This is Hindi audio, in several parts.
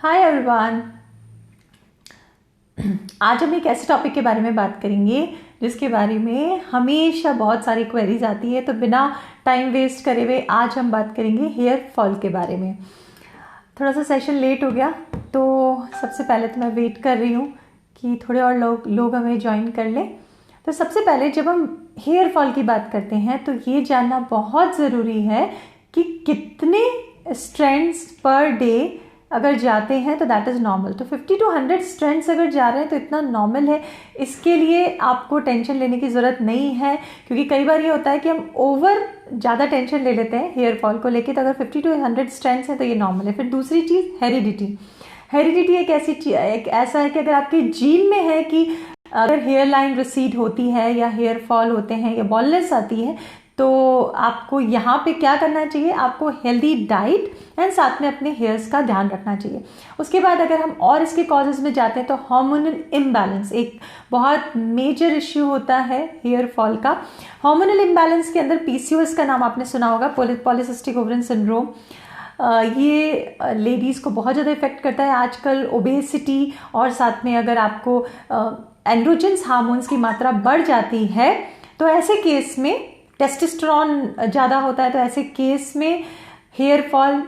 Hi everyone. आज हम एक ऐसे टॉपिक के बारे में बात करेंगे जिसके बारे में हमेशा बहुत सारी क्वेरीज आती है। तो बिना टाइम वेस्ट करे हुए आज हम बात करेंगे हेयर फॉल के बारे में। थोड़ा सा सेशन लेट हो गया तो सबसे पहले तो मैं वेट कर रही हूँ कि थोड़े और लोग हमें ज्वाइन कर लें। तो सबसे पहले जब हम हेयर फॉल की बात करते हैं तो ये जानना बहुत ज़रूरी है कि कितने स्ट्रैंड्स पर डे अगर जाते हैं तो दैट इज़ नॉर्मल। तो 50 to 100 स्ट्रैंड्स अगर जा रहे हैं तो इतना नॉर्मल है, इसके लिए आपको टेंशन लेने की ज़रूरत नहीं है। क्योंकि कई बार ये होता है कि हम ओवर ज़्यादा टेंशन ले लेते हैं हेयर फॉल को लेके। तो अगर 50 to 100 स्ट्रैंड्स हैं तो ये नॉर्मल है। फिर दूसरी चीज़ हेरिडिटी एक ऐसी चीज़, एक ऐसा है कि अगर आपके जीन में है कि अगर हेयर लाइन रिसीड होती है या हेयर फॉल होते हैं या बॉलनेस आती है तो आपको यहाँ पे क्या करना चाहिए, आपको हेल्दी डाइट एंड साथ में अपने हेयर्स का ध्यान रखना चाहिए। उसके बाद अगर हम और इसके कॉजेज़ में जाते हैं तो हार्मोनल इम्बैलेंस एक बहुत मेजर इश्यू होता है हेयर फॉल का। हार्मोनल इम्बैलेंस के अंदर पीसीओएस का नाम आपने सुना होगा, पॉलीसिस्टिक ओवरियन सिंड्रोम। ये लेडीज़ को बहुत ज़्यादा इफेक्ट करता है आजकल। ओबेसिटी और साथ में अगर आपको एंड्रोजेंस हार्मोन्स की मात्रा बढ़ जाती है तो ऐसे केस में टेस्टोस्टेरोन ज़्यादा होता है तो ऐसे केस में हेयर फॉल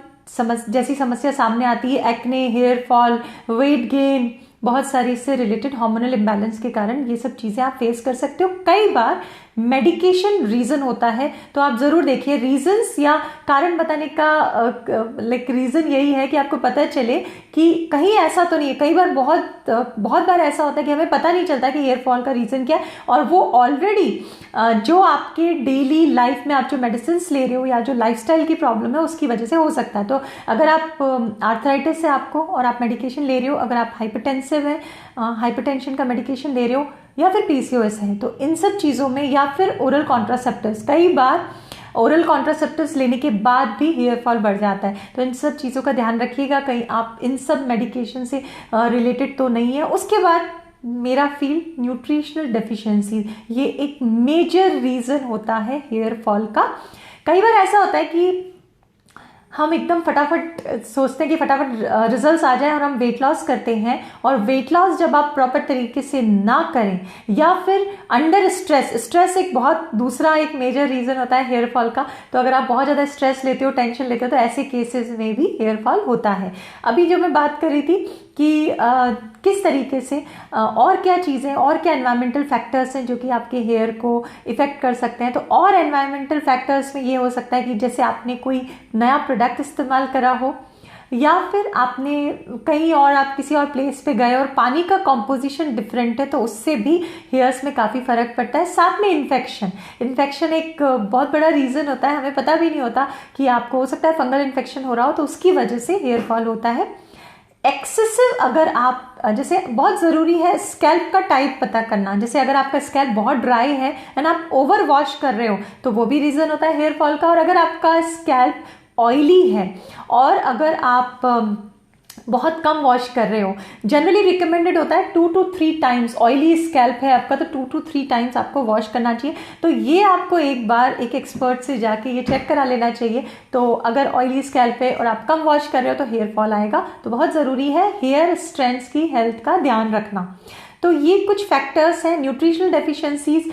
जैसी समस्या सामने आती है। Acne, hair fall, weight gain, बहुत सारी इससे रिलेटेड हार्मोनल इम्बैलेंस के कारण ये सब चीज़ें आप फेस कर सकते हो। कई बार मेडिकेशन रीज़न होता है तो आप ज़रूर देखिए रीजंस या कारण बताने का रीज़न यही है कि आपको पता चले कि कहीं ऐसा तो नहीं है। कई बार बहुत बार ऐसा होता है कि हमें पता नहीं चलता कि हेयर फॉल का रीज़न क्या है और वो ऑलरेडी जो आपके डेली लाइफ में आप जो मेडिसिन ले रहे हो या जो लाइफस्टाइल की प्रॉब्लम है उसकी वजह से हो सकता है। तो अगर आप आर्थराइटिस है आपको और आप मेडिकेशन ले रहे हो, अगर आप हाइपरटेंसिव है, हाइपरटेंशन का मेडिकेशन ले रहे हो या फिर पीसीओएस है, तो इन सब चीज़ों में या फिर ओरल कॉन्ट्रासेप्टिव्स, कई बार ओरल कॉन्ट्रासेप्टिव्स लेने के बाद भी हेयर फॉल बढ़ जाता है। तो इन सब चीज़ों का ध्यान रखिएगा, कहीं आप इन सब मेडिकेशन से रिलेटेड तो नहीं है। उसके बाद मेरा फील न्यूट्रिशनल डेफिशिएंसी, ये एक मेजर रीज़न होता है हेयर फॉल का। कई बार ऐसा होता है कि हम एकदम फटाफट सोचते हैं कि फटाफट रिजल्ट्स आ जाए और हम वेट लॉस करते हैं, और वेट लॉस जब आप प्रॉपर तरीके से ना करें या फिर अंडर स्ट्रेस एक बहुत दूसरा एक मेजर रीज़न होता है हेयर फॉल का। तो अगर आप बहुत ज़्यादा स्ट्रेस लेते हो, टेंशन लेते हो तो ऐसे केसेस में भी हेयर फॉल होता है। अभी जो मैं बात कर रही थी कि किस तरीके से और क्या चीज़ें और क्या एनवायरमेंटल फैक्टर्स हैं जो कि आपके हेयर को इफ़ेक्ट कर सकते हैं। तो और एनवायरमेंटल फैक्टर्स में ये हो सकता है कि जैसे आपने कोई नया प्रोडक्ट इस्तेमाल करा हो या फिर आपने कहीं और आप किसी और प्लेस पे गए और पानी का कॉम्पोजिशन डिफरेंट है तो उससे भी हेयर्स में काफ़ी फ़र्क पड़ता है। साथ में इन्फेक्शन एक बहुत बड़ा रीज़न होता है, हमें पता भी नहीं होता कि आपको हो सकता है फंगल इन्फेक्शन हो रहा हो तो उसकी वजह से हेयर फॉल होता है। एक्सेसिव अगर आप जैसे बहुत ज़रूरी है स्कैल्प का टाइप पता करना। जैसे अगर आपका स्कैल्प बहुत ड्राई है एंड आप ओवर वॉश कर रहे हो तो वो भी रीज़न होता है हेयर फॉल का। और अगर आपका स्कैल्प ऑयली है और अगर आप बहुत कम वॉश कर रहे हो, जनरली रिकमेंडेड होता है 2 to 3 टाइम्स। ऑयली स्कैल्प है आपका तो 2 to 3 टाइम्स आपको वॉश करना चाहिए। तो ये आपको एक बार एक एक्सपर्ट से जाके ये चेक करा लेना चाहिए। तो अगर ऑयली स्कैल्प है और आप कम वॉश कर रहे हो तो हेयर फॉल आएगा। तो बहुत ज़रूरी है हेयर स्ट्रैंड्स की हेल्थ का ध्यान रखना। तो ये कुछ फैक्टर्स हैं। न्यूट्रिशनल डेफिशिएंसीज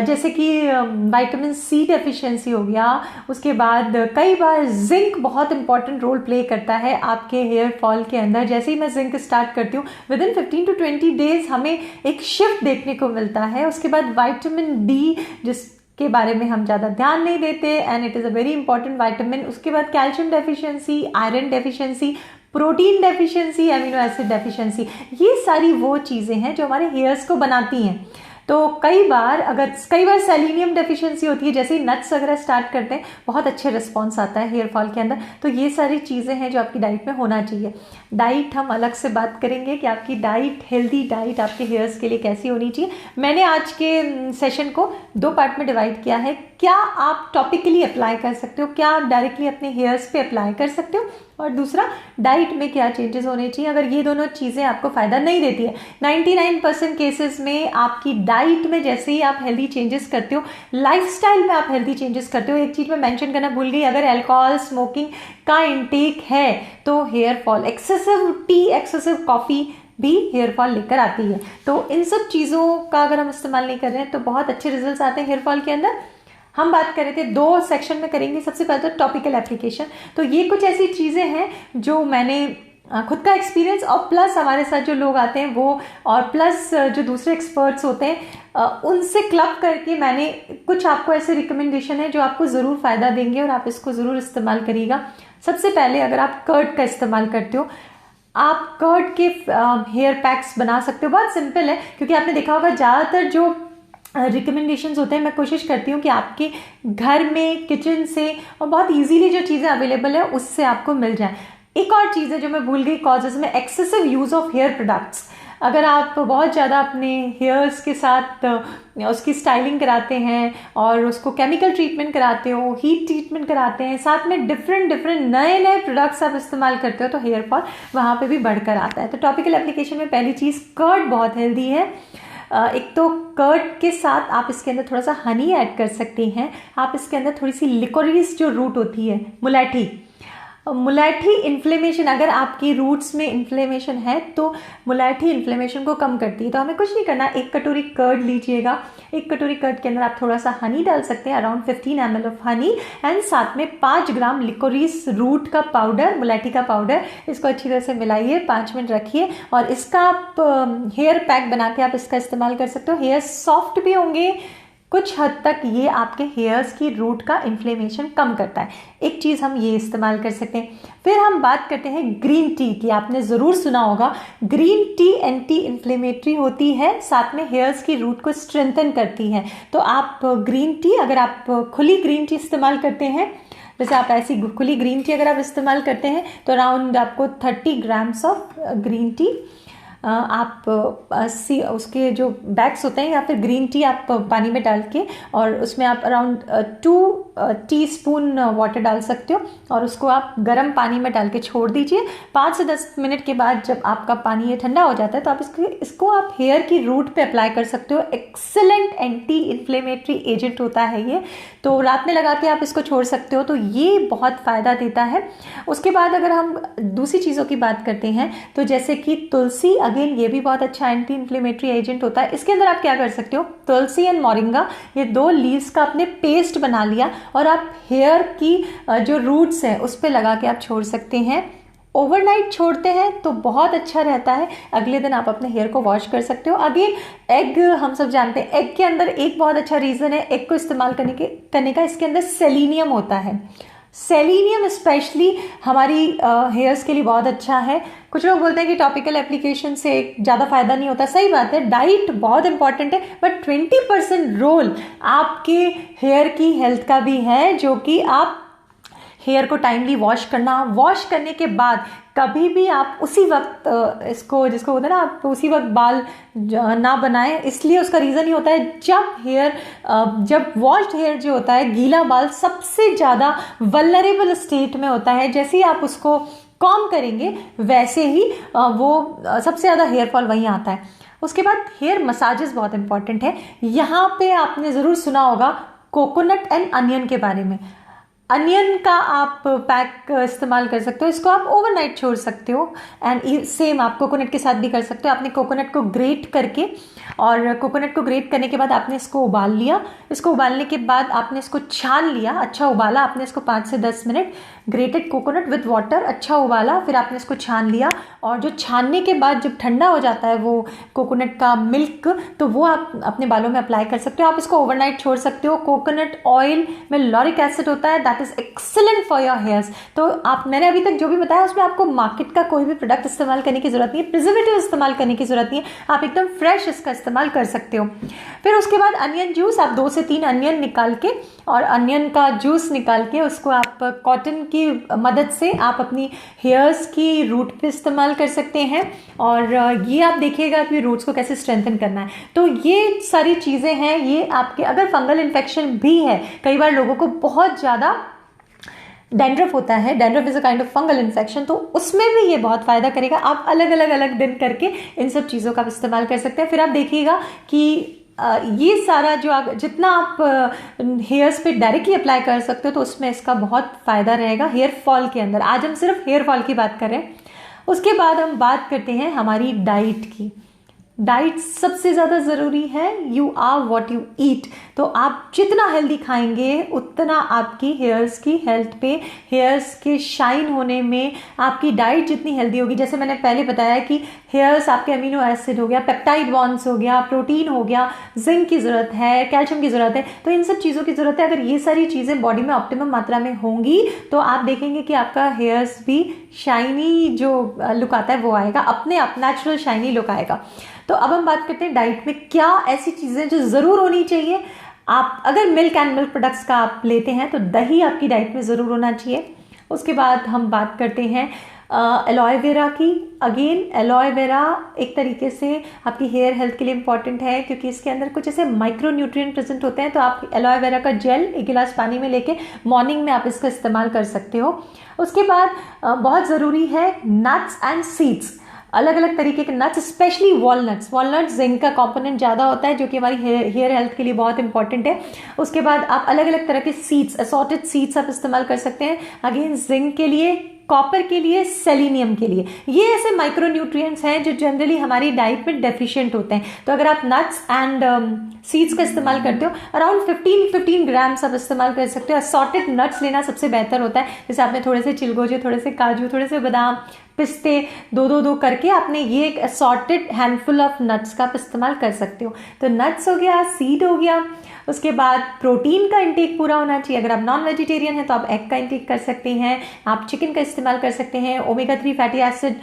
जैसे कि विटामिन सी डेफिशिएंसी हो गया। उसके बाद कई बार जिंक बहुत इंपॉर्टेंट रोल प्ले करता है आपके हेयर फॉल के अंदर। जैसे ही मैं जिंक स्टार्ट करती हूँ विदिन 15 to 20 डेज हमें एक शिफ्ट देखने को मिलता है। उसके बाद विटामिन डी के बारे में हम ज़्यादा ध्यान नहीं देते and it is a very important vitamin. उसके बाद calcium deficiency, iron deficiency, protein deficiency, amino acid deficiency, ये सारी वो चीज़ें हैं जो हमारे हेयर्स को बनाती हैं। तो कई बार सेलेनियम डेफिशिएंसी होती है। जैसे ही नट्स वगैरह स्टार्ट करते हैं बहुत अच्छे रिस्पॉन्स आता है हेयर फॉल के अंदर। तो ये सारी चीज़ें हैं जो आपकी डाइट में होना चाहिए। डाइट हम अलग से बात करेंगे कि आपकी डाइट, हेल्दी डाइट आपके हेयर्स के लिए कैसी होनी चाहिए। मैंने आज के सेशन को 2 पार्ट में डिवाइड किया है। क्या आप टॉपिकली अप्लाई कर सकते हो, क्या आप डायरेक्टली अपने हेयर्स पे अप्लाई कर सकते हो, और दूसरा डाइट में क्या चेंजेस होने चाहिए अगर ये दोनों चीज़ें आपको फ़ायदा नहीं देती है। 99% केसेस में आपकी डाइट में जैसे ही आप हेल्दी चेंजेस करते हो, लाइफस्टाइल में आप हेल्दी चेंजेस करते हो। एक चीज़ मैं मेंशन करना भूल गई, अगर अल्कोहल स्मोकिंग का इंटेक है तो hair fall, excessive tea, excessive coffee भी हेयर फॉल लेकर आती है। तो इन सब चीज़ों का अगर हम इस्तेमाल नहीं कर रहे हैं तो बहुत अच्छे रिजल्ट्स आते हैं हेयर फॉल के अंदर। हम बात कर रहे थे, 2 सेक्शन में करेंगे। सबसे पहले तो टॉपिकल एप्लीकेशन। तो ये कुछ ऐसी चीज़ें हैं जो मैंने खुद का एक्सपीरियंस और प्लस हमारे साथ जो लोग आते हैं वो, और प्लस जो दूसरे एक्सपर्ट्स होते हैं उनसे क्लब करके मैंने कुछ आपको ऐसे रिकमेंडेशन है जो आपको ज़रूर फ़ायदा देंगे और आप इसको ज़रूर इस्तेमाल करिएगा। सबसे पहले अगर आप कर्ड का इस्तेमाल करते हो, आप कर्ड के हेयर पैक्स बना सकते हो। बहुत सिंपल है, क्योंकि आपने देखा होगा ज़्यादातर जो रिकमेंडेशंस होते हैं, मैं कोशिश करती हूँ कि आपके घर में किचन से और बहुत इजीली जो चीज़ें अवेलेबल है उससे आपको मिल जाए। एक और चीज़ है जो मैं भूल गई, कॉजेज में excessive use of hair products. अगर आप बहुत ज़्यादा अपने हेयर्स के साथ उसकी स्टाइलिंग कराते हैं और उसको केमिकल ट्रीटमेंट कराते हो, हीट ट्रीटमेंट कराते हैं, साथ में डिफरेंट नए प्रोडक्ट्स आप इस्तेमाल करते हो, तो हेयर फॉल वहाँ पे भी बढ़कर आता है। तो टॉपिकल एप्लीकेशन में पहली चीज़, कर्ड बहुत हेल्दी है। एक तो कर्ड के साथ आप इसके अंदर थोड़ा सा हनी ऐड कर सकते हैं। आप इसके अंदर थोड़ी सी लिकोरिस जो रूट होती है, मुलैठी इन्फ्लेमेशन, अगर आपकी रूट्स में इन्फ्लेमेशन है तो मुलैठी इन्फ्लेमेशन को कम करती है। तो हमें कुछ नहीं करना, 1 कटोरी कर्ड लीजिएगा। 1 कटोरी कर्ड के अंदर आप थोड़ा सा हनी डाल सकते हैं, around 15 ml of honey, and साथ में 5 ग्राम लिकोरिस रूट का पाउडर, मुलैठी का पाउडर। इसको अच्छी तरह से मिलाइए, 5 मिनट रखिए और इसका आप हेयर पैक बना के आप इसका इस्तेमाल कर सकते हो। हेयर सॉफ्ट भी होंगे, कुछ हद तक ये आपके हेयर्स की रूट का इन्फ्लेमेशन कम करता है। एक चीज़ हम ये इस्तेमाल कर सकते हैं। फिर हम बात करते हैं ग्रीन टी की। आपने ज़रूर सुना होगा, ग्रीन टी एंटी इन्फ्लेमेटरी होती है, साथ में हेयर्स की रूट को स्ट्रेंथन करती है। तो आप ग्रीन टी, अगर आप खुली ग्रीन टी इस्तेमाल करते हैं, जैसे आप ऐसी खुली ग्रीन टी अगर आप इस्तेमाल करते हैं तो अराउंड आपको 30 ग्राम्स ऑफ ग्रीन टी आप उसके जो बैग्स होते हैं या फिर ग्रीन टी आप पानी में डाल के और उसमें आप अराउंड 2 टीस्पून वाटर डाल सकते हो और उसको आप गर्म पानी में डाल के छोड़ दीजिए। 5 से 10 मिनट के बाद जब आपका पानी ये ठंडा हो जाता है तो आप इसको आप हेयर की रूट पे अप्लाई कर सकते हो। एक्सेलेंट एंटी इन्फ्लेमेटरी एजेंट होता है ये, तो रात में लगा के आप इसको छोड़ सकते हो, तो ये बहुत फ़ायदा देता है। उसके बाद अगर हम दूसरी चीज़ों की बात करते हैं तो जैसे कि तुलसी, अगेन ये भी बहुत अच्छा एंटी इन्फ्लेमेटरी एजेंट होता है। इसके अंदर आप क्या कर सकते हो, तुलसी एंड मोरिंगा, ये 2 लीव्स का आपने पेस्ट बना लिया और आप हेयर की जो रूट्स है उस पर लगा के आप छोड़ सकते हैं। ओवरनाइट छोड़ते हैं तो बहुत अच्छा रहता है, अगले दिन आप अपने हेयर को वॉश कर सकते हो। अगेन एग, हम सब जानते हैं एग के अंदर एक बहुत अच्छा रीज़न है एग को इस्तेमाल करने का, इसके अंदर सेलेनियम होता है। सेलेनियम स्पेशली हमारी हेयर्स के लिए बहुत अच्छा है। कुछ लोग बोलते हैं कि टॉपिकल एप्लीकेशन से ज़्यादा फायदा नहीं होता, सही बात है, डाइट बहुत इंपॉर्टेंट है, बट 20% रोल आपके हेयर की हेल्थ का भी है, जो कि आप हेयर को टाइमली वॉश करने के बाद कभी भी आप उसी वक्त इसको, जिसको बोलते हैं ना, आप उसी वक्त बाल ना बनाएं। इसलिए उसका रीज़न ही होता है जब वॉश्ड हेयर जो होता है, गीला बाल सबसे ज़्यादा वल्नरेबल स्टेट में होता है। जैसे ही आप उसको कॉम्ब करेंगे वैसे ही वो सबसे ज़्यादा हेयर फॉल वहीं आता है। उसके बाद हेयर मसाजेस बहुत इंपॉर्टेंट है। यहाँ पे आपने ज़रूर सुना होगा कोकोनट एंड अनियन के बारे में। अनियन का आप पैक इस्तेमाल कर सकते हो, इसको आप ओवरनाइट छोड़ सकते हो, एंड सेम आप कोकोनट के साथ भी कर सकते हो। आपने कोकोनट को ग्रेट करके, और कोकोनट को ग्रेट करने के बाद आपने इसको उबाल लिया। इसको उबालने के बाद आपने इसको छान लिया, अच्छा उबाला आपने इसको 5 से 10 minute, grated coconut with water, अच्छा उबाला, फिर आपने इसको छान लिया। और जो छानने के बाद जब ठंडा हो जाता है वो कोकोनट का मिल्क, तो वो आप अपने बालों में अप्लाई कर सकते हो। आप इसको ओवरनाइट छोड़ सकते हो। कोकोनट ऑयल में लॉरिक एसिड होता है, that is excellent for your hairs. तो मैंने अभी तक जो भी बताया उसमें आपको मार्केट का कोई भी प्रोडक्ट इस्तेमाल करने की जरूरत नहीं है, प्रिजर्वेटिव इस्तेमाल करने की जरूरत नहीं है, आप एकदम फ्रेश इसका इस्तेमाल कर सकते हो। फिर उसके बाद अनियन जूस, आप 2 से 3 अनियन निकाल के और अनियन का जूस निकाल के उसको आप कॉटन की मदद से आप अपनी हेयर्स की रूट पे इस्तेमाल कर सकते हैं, और ये आप देखिएगा कि रूट्स को कैसे स्ट्रेंथन करना है। तो ये सारी चीज़ें हैं, ये आपके, अगर फंगल इन्फेक्शन भी है, कई बार लोगों को बहुत ज़्यादा डैंड्रफ होता है, dandruff is a kind of fungal infection, तो उसमें भी ये बहुत फ़ायदा करेगा। आप अलग अलग दिन करके इन सब चीज़ों का इस्तेमाल कर सकते हैं। फिर आप देखिएगा कि ये सारा जो जितना आप हेयर्स पे डायरेक्टली अप्लाई कर सकते हो तो उसमें इसका बहुत फ़ायदा रहेगा हेयर फॉल के अंदर। आज हम सिर्फ हेयर फॉल की बात कर रहे हैं। उसके बाद हम बात करते हैं हमारी डाइट की। डाइट सबसे ज़्यादा ज़रूरी है। You are what you eat. तो आप जितना हेल्दी खाएंगे उतना आपकी हेयर्स की हेल्थ पे, हेयर्स के शाइन होने में आपकी डाइट जितनी हेल्दी होगी, जैसे मैंने पहले बताया कि हेयर्स आपके अमीनो एसिड हो गया, पेप्टाइड बॉन्ड्स हो गया, प्रोटीन हो गया, जिंक की ज़रूरत है, कैल्शियम की ज़रूरत है, तो इन सब चीज़ों की ज़रूरत है। अगर ये सारी चीज़ें बॉडी में ऑप्टिमम मात्रा में होंगी तो आप देखेंगे कि आपका हेयर्स भी शाइनी जो लुक आता है वो आएगा, अपने आप नेचुरल शाइनी लुक आएगा। तो अब हम बात करते हैं डाइट में क्या ऐसी चीज़ें जो ज़रूर होनी चाहिए। आप अगर मिल्क एंड मिल्क प्रोडक्ट्स का आप लेते हैं तो दही आपकी डाइट में ज़रूर होना चाहिए। उसके बाद हम बात करते हैं एलोवेरा की। अगेन एलोवेरा एक तरीके से आपकी हेयर हेल्थ के लिए इंपॉर्टेंट है क्योंकि इसके अंदर कुछ ऐसे माइक्रो न्यूट्रिएंट प्रेजेंट होते हैं। तो आप एलोवेरा का जेल 1 गिलास पानी में लेके मॉर्निंग में आप इसका इस्तेमाल कर सकते हो। उसके बाद बहुत ज़रूरी है नट्स एंड सीड्स, अलग अलग तरीके के नट्स, स्पेशली वॉलनट्स जिंक का कंपोनेंट ज़्यादा होता है जो कि हमारी हेयर हेल्थ के लिए बहुत इंपॉर्टेंट है। उसके बाद आप अलग अलग तरह के सीड्स, असॉर्टेड सीड्स आप इस्तेमाल कर सकते हैं। अगेन जिंक के लिए, कॉपर के लिए, सेलेनियम के लिए, ये ऐसे माइक्रो न्यूट्रिएंट्स हैं जो जनरली हमारी डाइट में डेफिशिएंट होते हैं। तो अगर आप नट्स एंड सीड्स का इस्तेमाल करते हो अराउंड 15 ग्राम्स आप इस्तेमाल कर सकते हो। असॉर्टेड नट्स लेना सबसे बेहतर होता है। जैसे आपने थोड़े से चिलगोजे, थोड़े से काजू, थोड़े से बादाम, पिस्ते, दो करके आपने ये एक असॉर्टेड हैंडफुल ऑफ नट्स का आप इस्तेमाल कर सकते हो। तो नट्स हो गया, सीड हो गया। उसके बाद प्रोटीन का इंटेक पूरा होना चाहिए। अगर आप नॉन वेजिटेरियन हैं तो आप एग का इंटेक कर सकते हैं, आप चिकन का इस्तेमाल कर सकते हैं। ओमेगा 3 फैटी एसिड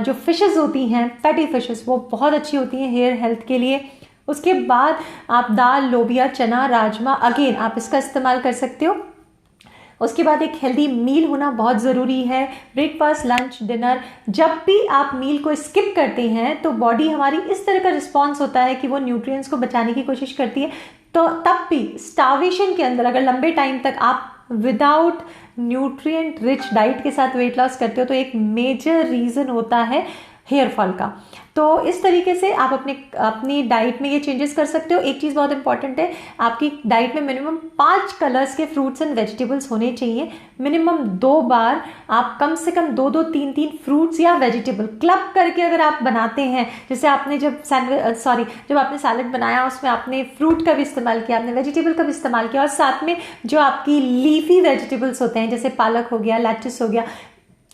जो फिशेस होती हैं, फैटी फिशेस, वो बहुत अच्छी होती हैं हेयर हेल्थ के लिए। उसके बाद आप दाल, लोबिया, चना, राजमा, अगेन आप इसका इस्तेमाल कर सकते हो। उसके बाद एक हेल्दी मील होना बहुत ज़रूरी है। ब्रेकफास्ट, लंच, डिनर, जब भी आप मील को स्किप करते हैं तो बॉडी हमारी इस तरह का रिस्पॉन्स होता है कि वो न्यूट्रिएंट्स को बचाने की कोशिश करती है। तो तब भी स्टार्वेशन के अंदर अगर लंबे टाइम तक आप विदाउट न्यूट्रिएंट रिच डाइट के साथ वेट लॉस करते हो तो एक मेजर रीज़न होता है हेयर फॉल का। तो इस तरीके से आप अपनी डाइट में ये चेंजेस कर सकते हो। एक चीज़ बहुत इंपॉर्टेंट है, आपकी डाइट में मिनिमम 5 कलर्स के फ्रूट्स एंड वेजिटेबल्स होने चाहिए। मिनिमम 2 बार आप कम से कम 2-2, 3-3 फ्रूट्स या वेजिटेबल क्लब करके अगर आप बनाते हैं, जैसे आपने जब आपने सैलेड बनाया उसमें आपने फ्रूट का भी इस्तेमाल किया, आपने वेजिटेबल का भी इस्तेमाल किया, और साथ में जो आपकी लीफी वेजिटेबल्स होते हैं जैसे पालक हो गया, लेट्स हो गया,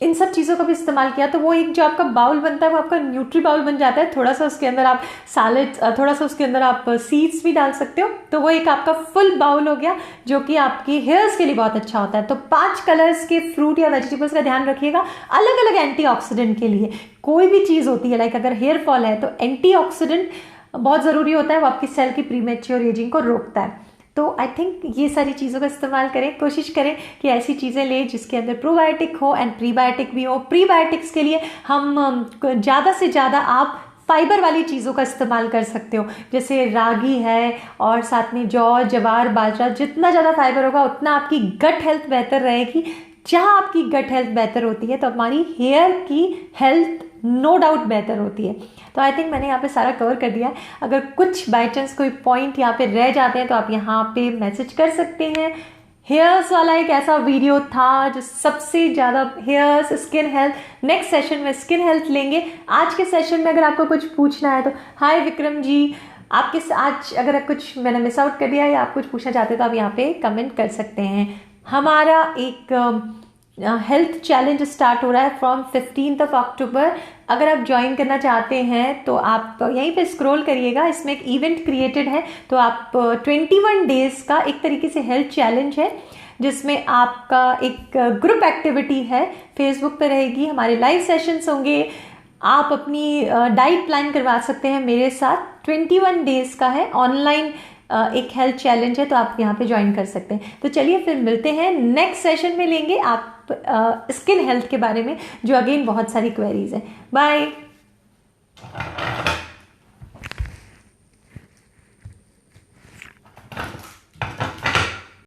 इन सब चीज़ों का भी इस्तेमाल किया, तो वो एक जो आपका बाउल बनता है वो आपका न्यूट्री बाउल बन जाता है। थोड़ा सा उसके अंदर आप सैलेड, थोड़ा सा उसके अंदर आप सीड्स भी डाल सकते हो, तो वो एक आपका फुल बाउल हो गया जो कि आपकी हेयर्स के लिए बहुत अच्छा होता है। तो 5 कलर्स के फ्रूट या वेजिटेबल्स का ध्यान रखिएगा। अलग अलग एंटीऑक्सीडेंट के लिए कोई भी चीज़ होती है, लाइक अगर हेयर फॉल है तो एंटीऑक्सीडेंट बहुत ज़रूरी होता है, वो आपकी सेल की प्रीमेच्योर एजिंग को रोकता है। तो आई थिंक ये सारी चीज़ों का इस्तेमाल करें, कोशिश करें कि ऐसी चीज़ें लें जिसके अंदर प्रोबायोटिक हो एंड प्रीबायोटिक भी हो। प्रीबायोटिक्स के लिए हम ज़्यादा से ज़्यादा आप फाइबर वाली चीज़ों का इस्तेमाल कर सकते हो, जैसे रागी है और साथ में जौ, जवार, बाजरा। जितना ज़्यादा फाइबर होगा उतना आपकी गट हेल्थ बेहतर रहेगी। जहाँ आपकी गट हेल्थ बेहतर होती है तो हमारी हेयर की हेल्थ नो डाउट बेहतर होती है। तो आई थिंक मैंने यहाँ पे सारा कवर कर दिया है। अगर कुछ बाई चांस कोई पॉइंट यहाँ पे रह जाते हैं तो आप यहाँ पे मैसेज कर सकते हैं। हेयर्स वाला एक ऐसा वीडियो था जो सबसे ज़्यादा hairs, skin health, next session में स्किन हेल्थ लेंगे। आज के सेशन में अगर आपको कुछ पूछना है तो हाय विक्रम जी, आपके आज अगर कुछ मैंने मिस आउट कर दिया या आप कुछ पूछना चाहते हो तो आप यहाँ पे कमेंट कर सकते हैं। हमारा एक हेल्थ चैलेंज स्टार्ट हो रहा है फ्रॉम 15th of October। अगर आप ज्वाइन करना चाहते हैं तो आप यहीं पे स्क्रॉल करिएगा, इसमें एक इवेंट क्रिएटेड है। तो आप 21 डेज का एक तरीके से हेल्थ चैलेंज है जिसमें आपका एक ग्रुप एक्टिविटी है, फेसबुक पे रहेगी, हमारे लाइव सेशंस होंगे, आप अपनी डाइट प्लान करवा सकते हैं मेरे साथ। 21 डेज का है, ऑनलाइन एक हेल्थ चैलेंज है, तो आप यहाँ पे ज्वाइन कर सकते हैं। तो चलिए फिर मिलते हैं नेक्स्ट सेशन में, लेंगे आप स्किन हेल्थ के बारे में जो अगेन बहुत सारी क्वेरीज हैं। बाय।